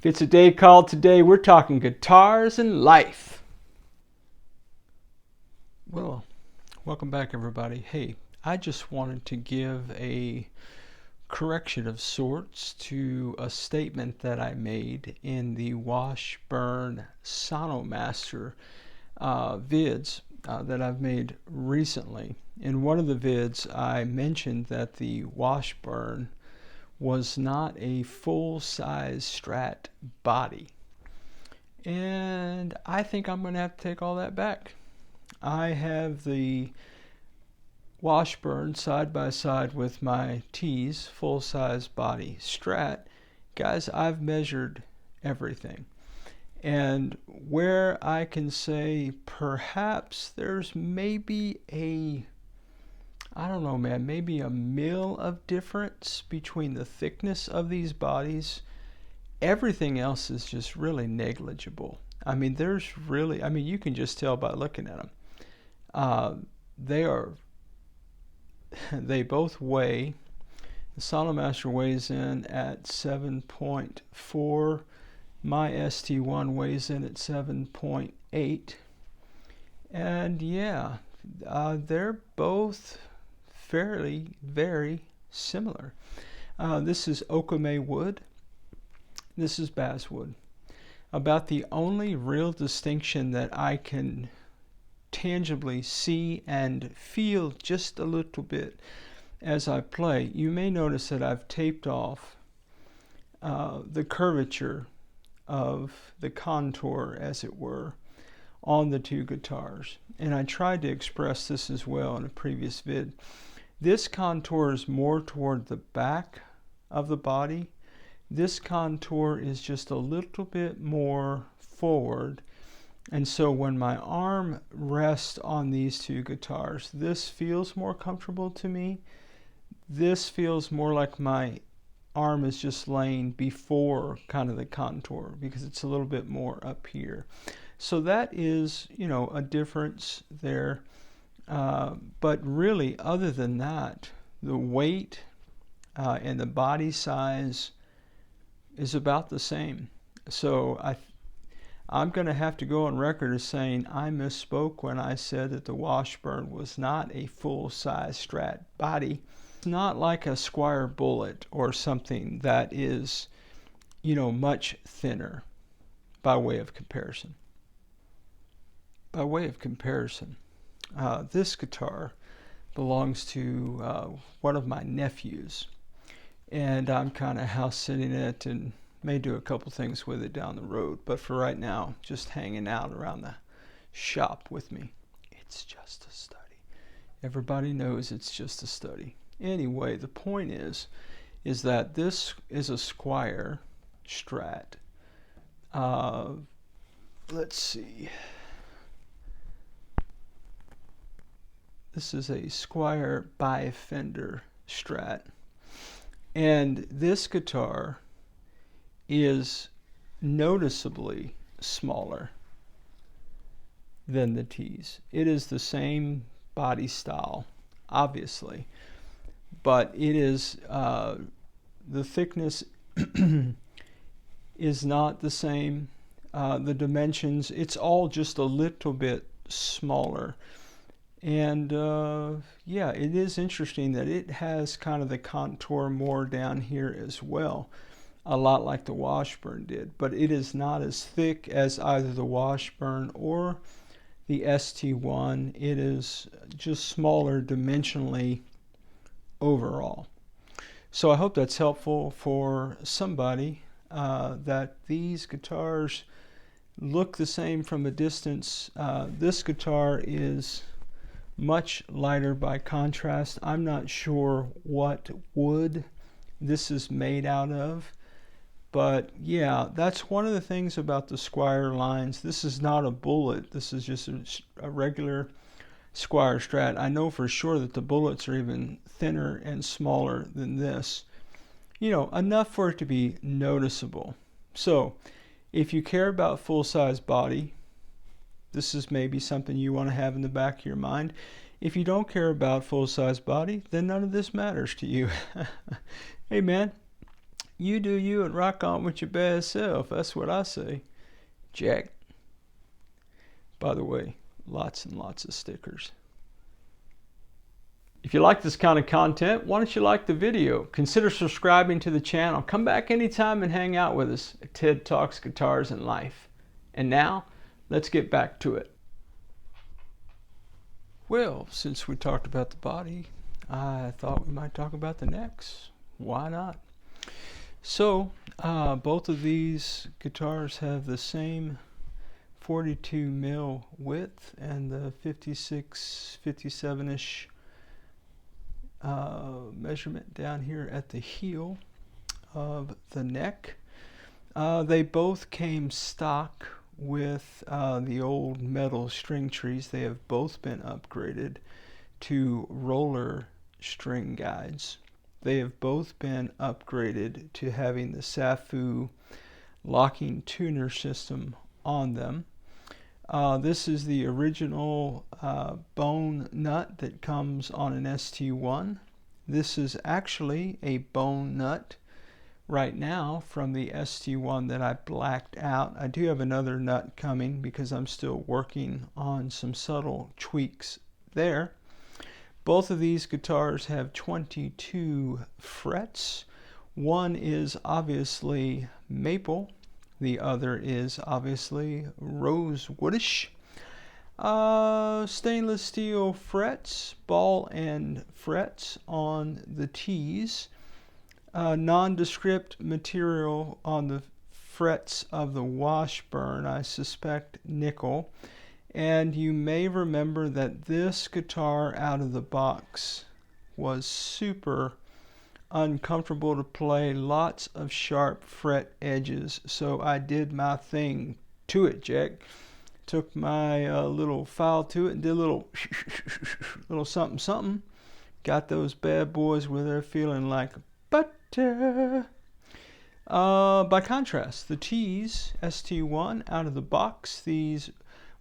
If it's a day called today, we're talking guitars and life. Well, welcome back everybody. Hey, I just wanted to give a correction of sorts to a statement that I made in the Washburn Sonamaster vids that I've made recently. In one of the vids, I mentioned that the Washburn was not a full-size Strat body. And I think I'm going to have to take all that back. I have the Washburn side by side with my Tease full-size body Strat. Guys, I've measured everything. And where I can say perhaps there's maybe I don't know, man, maybe a mil of difference between the thickness of these bodies. Everything else is just really negligible. I mean, you can just tell by looking at them. They both weigh. The Sonamaster weighs in at 7.4. My ST1 weighs in at 7.8. And yeah, they're both very similar. This is Okame wood. This is basswood. About the only real distinction that I can tangibly see and feel just a little bit as I play, you may notice that I've taped off the curvature of the contour, as it were, on the two guitars. And I tried to express this as well in a previous vid. This contour is more toward the back of the body. This contour is just a little bit more forward. And so when my arm rests on these two guitars, this feels more comfortable to me. This feels more like my arm is just laying before kind of the contour because it's a little bit more up here. So that is, a difference there. But really, other than that, the weight and the body size is about the same. So I'm going to have to go on record as saying I misspoke when I said that the Washburn was not a full-size Strat body. It's not like a Squire Bullet or something that is, much thinner by way of comparison. This guitar belongs to one of my nephews, and I'm kind of house sitting it and may do a couple things with it down the road, but for right now, just hanging out around the shop with me. It's just a study. Everybody knows it's just a study. Anyway, the point is that this is a Squire Strat. Let's see. This is a Squire by Fender Strat. And this guitar is noticeably smaller than the Tease. It is the same body style, obviously, but it is the thickness is not the same. The dimensions, it's all just a little bit smaller. And yeah, it is interesting that it has kind of the contour more down here as well, a lot like the Washburn did, but it is not as thick as either the Washburn or the ST1. It is just smaller dimensionally overall. So I hope that's helpful for somebody, that these guitars look the same from a distance. This guitar is much lighter by contrast. I'm not sure what wood this is made out of, but yeah, that's one of the things about the Squire lines. This is not a Bullet. This is just a regular Squire Strat. I know for sure that the Bullets are even thinner and smaller than this, enough for it to be noticeable. So if you care about full-size body, this is maybe something you want to have in the back of your mind. If you don't care about full-size body, then none of this matters to you. Hey man, You do you and rock on with your best self. That's what I say. Jack. By the way, lots and lots of stickers. If you like this kind of content, why don't you like the video? Consider subscribing to the channel. Come back anytime and hang out with us at Ted Talks Guitars and Life. And now, let's get back to it. Well, since we talked about the body, I thought we might talk about the necks. Why not? So, both of these guitars have the same 42 mil width and the 56, 57-ish measurement down here at the heel of the neck. They both came stock with the old metal string trees. They have both been upgraded to roller string guides. They have both been upgraded to having the SAPHUE locking tuner system on them. This is the original bone nut that comes on an ST1. This is actually a bone nut right now from the ST1 that I blacked out. I do have another nut coming because I'm still working on some subtle tweaks there. Both of these guitars have 22 frets. One is obviously maple. The other is obviously rosewoodish. Stainless steel frets, ball end frets on the Tease. Nondescript material on the frets of the Washburn, I suspect nickel. And you may remember that this guitar out of the box was super uncomfortable to play, lots of sharp fret edges, so I did my thing to it, Jack. Took my little file to it and did a little something something. Got those bad boys where they're feeling like butter. By contrast, the Tease ST1 out of the box, these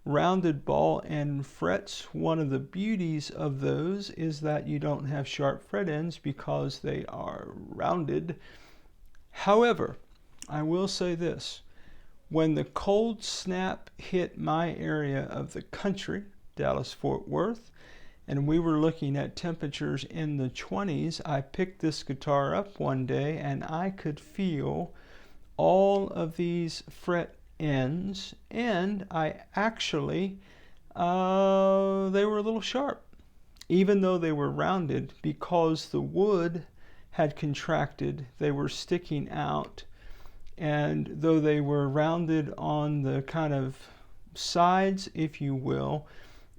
rounded ball end frets, one of the beauties of those is that you don't have sharp fret ends because they are rounded. However, I will say this, when the cold snap hit my area of the country, Dallas-Fort Worth, and we were looking at temperatures in the 20s, I picked this guitar up one day and I could feel all of these fret ends, and I actually they were a little sharp, even though they were rounded, because the wood had contracted. They were sticking out, and though they were rounded on the kind of sides, if you will,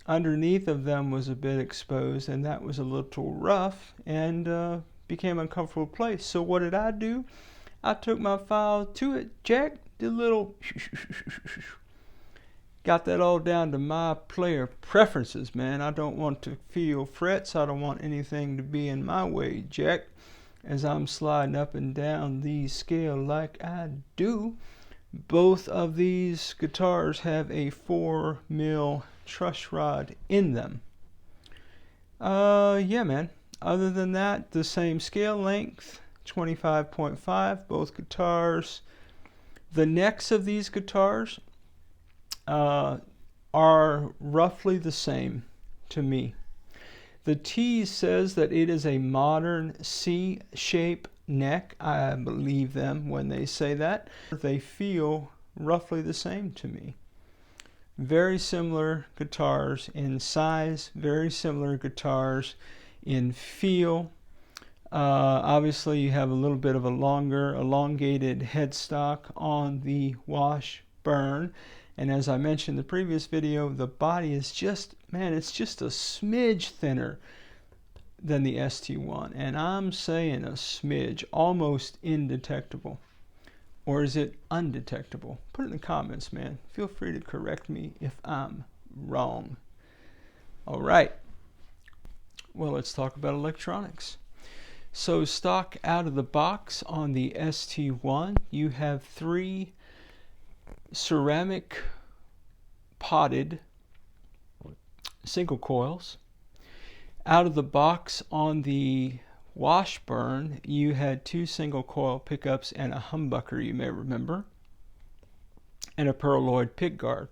underneath of them was a bit exposed, and that was a little rough and became an uncomfortable place. So what did I do? I took my file to it, Jack, did a little got that all down to my player preferences, man. I don't want to feel frets. I don't want anything to be in my way, Jack, as I'm sliding up and down the scale like I do. Both of these guitars have a 4 mil truss rod in them. Yeah, man. Other than that, the same scale length, 25.5, both guitars. The necks of these guitars are roughly the same to me. The Tease says that it is a modern C-shape neck. I believe them when they say that. They feel roughly the same to me. Very similar guitars in size, very similar guitars in feel. Obviously you have a little bit of a longer elongated headstock on the Washburn, and as I mentioned in the previous video, the body is just, man, it's just a smidge thinner than the ST1, and I'm saying a smidge, almost indetectable. Or is it undetectable? Put it in the comments, man. Feel free to correct me if I'm wrong. All right, well, let's talk about electronics. So stock out of the box on the ST1, you have 3 ceramic potted single coils. Out of the box on the Washburn, you had 2 single coil pickups and a humbucker, you may remember, and a Prewired Pickguard.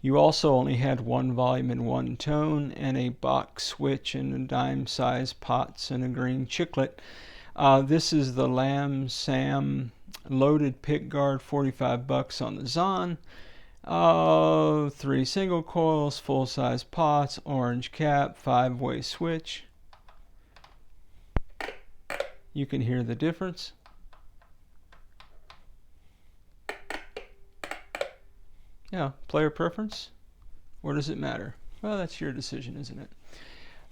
You also only had 1 volume and 1 tone, and a box switch and a dime size pots and a green chiclet. This is the LAMSAM loaded Pickguard, 45 bucks on the Zon. 3 single coils, full size pots, orange cap, 5-way switch. You can hear the difference. Yeah, player preference? Or does it matter? Well, that's your decision, isn't it?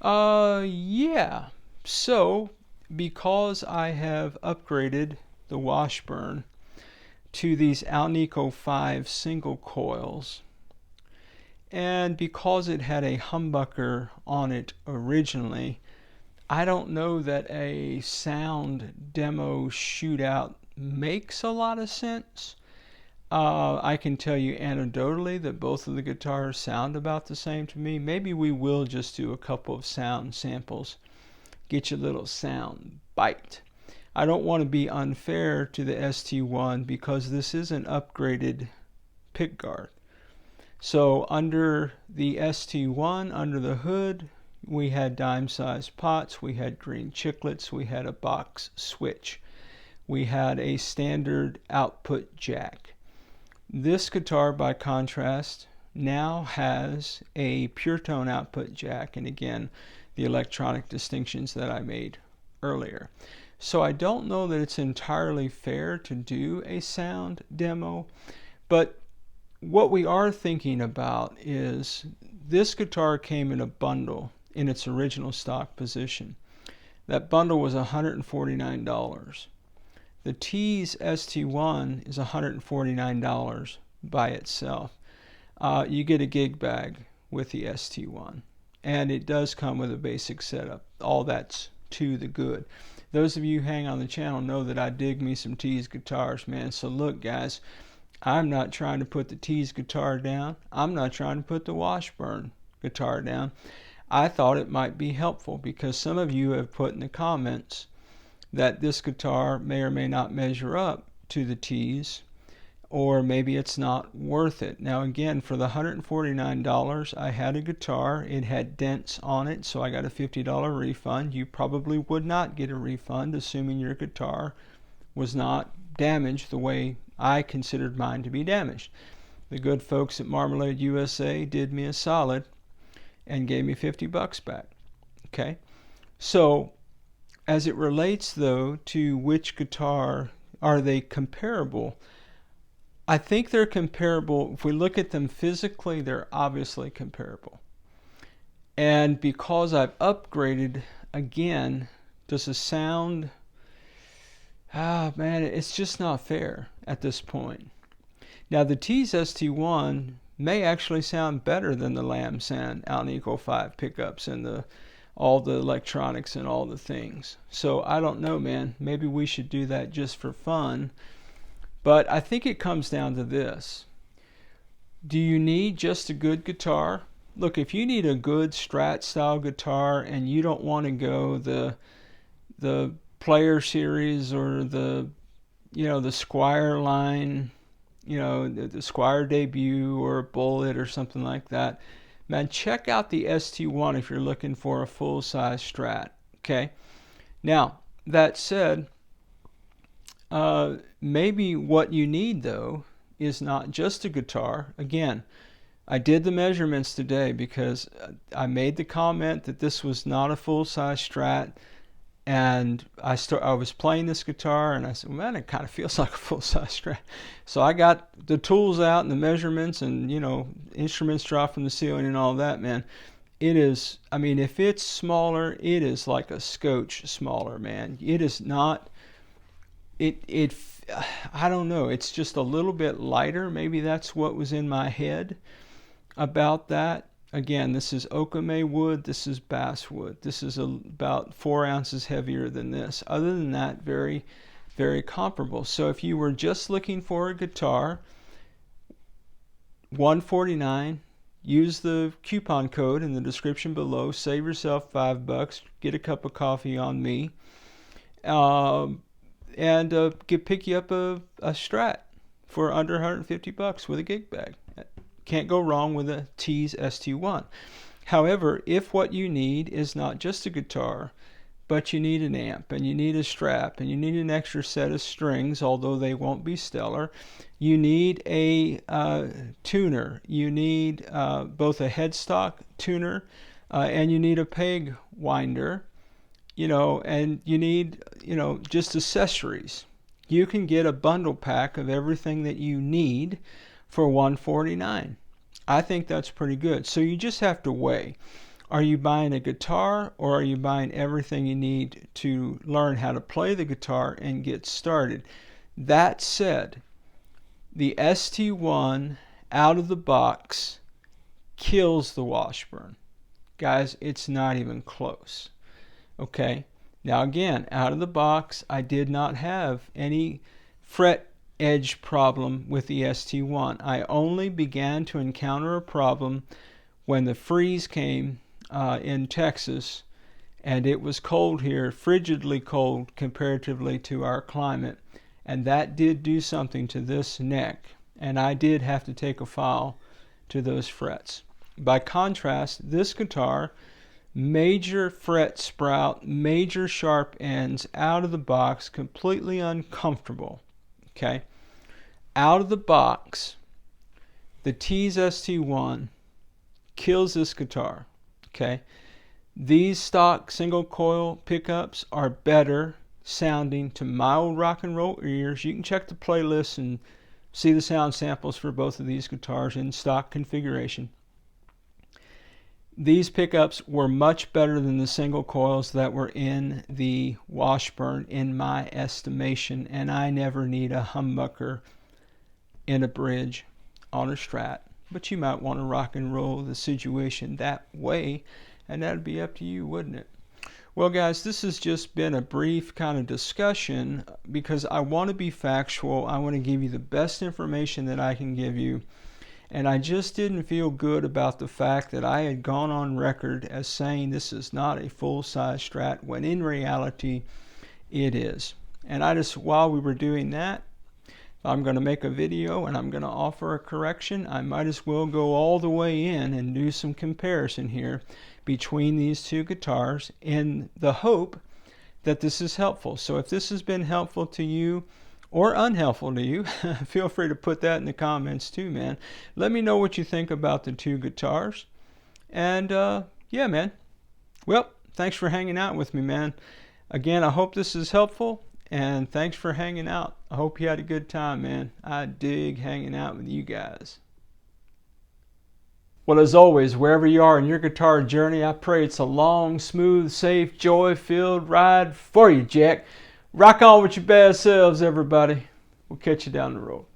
Yeah. So, because I have upgraded the Washburn to these N.A.G 5 single coils, and because it had a humbucker on it originally, I don't know that a sound demo shootout makes a lot of sense. I can tell you anecdotally that both of the guitars sound about the same to me. Maybe we will just do a couple of sound samples, get you a little sound bite. I don't want to be unfair to the ST1 because this is an upgraded pickguard. So under the ST1, under the hood, we had dime-sized pots, we had green chiclets, we had a box switch. We had a standard output jack. This guitar, by contrast, now has a pure tone output jack, and again, the electronic distinctions that I made earlier. So I don't know that it's entirely fair to do a sound demo, but what we are thinking about is this guitar came in a bundle in its original stock position. That bundle was $149. The Tease ST1 is $149 by itself. You get a gig bag with the ST1, and it does come with a basic setup. All that's to the good. Those of you who hang on the channel know that I dig me some Tease guitars, man. So look, guys, I'm not trying to put the Tease guitar down. I'm not trying to put the Washburn guitar down. I thought it might be helpful because some of you have put in the comments that this guitar may or may not measure up to the Tease, or maybe it's not worth it. Now again, for the $149, I had a guitar. It had dents on it, so I got a $50 refund. You probably would not get a refund, assuming your guitar was not damaged the way I considered mine to be damaged. The good folks at Marmalade USA did me a solid and gave me 50 bucks back. Okay, so as it relates though to which guitar are they comparable, I think they're comparable. If we look at them physically, they're obviously comparable. And because I've upgraded again, does the sound, man, it's just not fair at this point. Now the Tease ST1 may actually sound better than the LAMSAM N.A.G 5 pickups and all the electronics and all the things. So I don't know, man. Maybe we should do that just for fun. But I think it comes down to this. Do you need just a good guitar? Look, if you need a good Strat style guitar and you don't want to go the Player series or the Squire line, the Squire debut or a Bullet or something like that, man, check out the ST1 if you're looking for a full-size Strat. Okay. Now that said, maybe what you need though is not just a guitar. Again, I did the measurements today because I made the comment that this was not a full-size Strat, and I was playing this guitar and I said, well, man, it kind of feels like a full-size Strat. So I got the tools out and the measurements and instruments dropped from the ceiling and all that, man. It is, I mean, if it's smaller, it is like a scotch smaller, man. It is not, I don't know, it's just a little bit lighter. Maybe that's what was in my head about that. Again, this is okame wood, this is basswood. This is about 4 ounces heavier than this. Other than that, very, very comparable. So if you were just looking for a guitar, $149, use the coupon code in the description below. Save yourself $5. Get a cup of coffee on me. And pick you up a Strat for under $150 with a gig bag. Can't go wrong with a Tease ST1. However, if what you need is not just a guitar, but you need an amp, and you need a strap, and you need an extra set of strings, although they won't be stellar, you need a tuner, you need both a headstock tuner, and you need a peg winder, and you need, just accessories. You can get a bundle pack of everything that you need for $149. I think that's pretty good. So you just have to weigh. Are you buying a guitar, or are you buying everything you need to learn how to play the guitar and get started? That said, the ST1 out of the box kills the Washburn. Guys, it's not even close. Okay, now again, out of the box, I did not have any fret edge problem with the ST1. I only began to encounter a problem when the freeze came in Texas, and it was cold here, frigidly cold comparatively to our climate, and that did do something to this neck, and I did have to take a file to those frets. By contrast, this guitar, major fret sprout, major sharp ends, out of the box, completely uncomfortable. Okay, out of the box, the Tease ST1 kills this guitar. Okay, these stock single coil pickups are better sounding to my old rock and roll ears. You can check the playlist and see the sound samples for both of these guitars in stock configuration. These pickups were much better than the single coils that were in the Washburn, in my estimation, and I never need a humbucker in a bridge on a Strat. But you might want to rock and roll the situation that way, and that'd be up to you, wouldn't it? Well, guys, this has just been a brief kind of discussion because I want to be factual. I want to give you the best information that I can give you. And I just didn't feel good about the fact that I had gone on record as saying this is not a full-size Strat, when in reality it is. And while we were doing that, I'm going to make a video and I'm going to offer a correction. I might as well go all the way in and do some comparison here between these two guitars in the hope that this is helpful. So if this has been helpful to you or unhelpful to you, feel free to put that in the comments too, man. Let me know what you think about the two guitars. And yeah, man. Well, thanks for hanging out with me, man. Again, I hope this is helpful. And thanks for hanging out. I hope you had a good time, man. I dig hanging out with you guys. Well, as always, wherever you are in your guitar journey, I pray it's a long, smooth, safe, joy-filled ride for you, Jack. Rock on with your bad selves, everybody. We'll catch you down the road.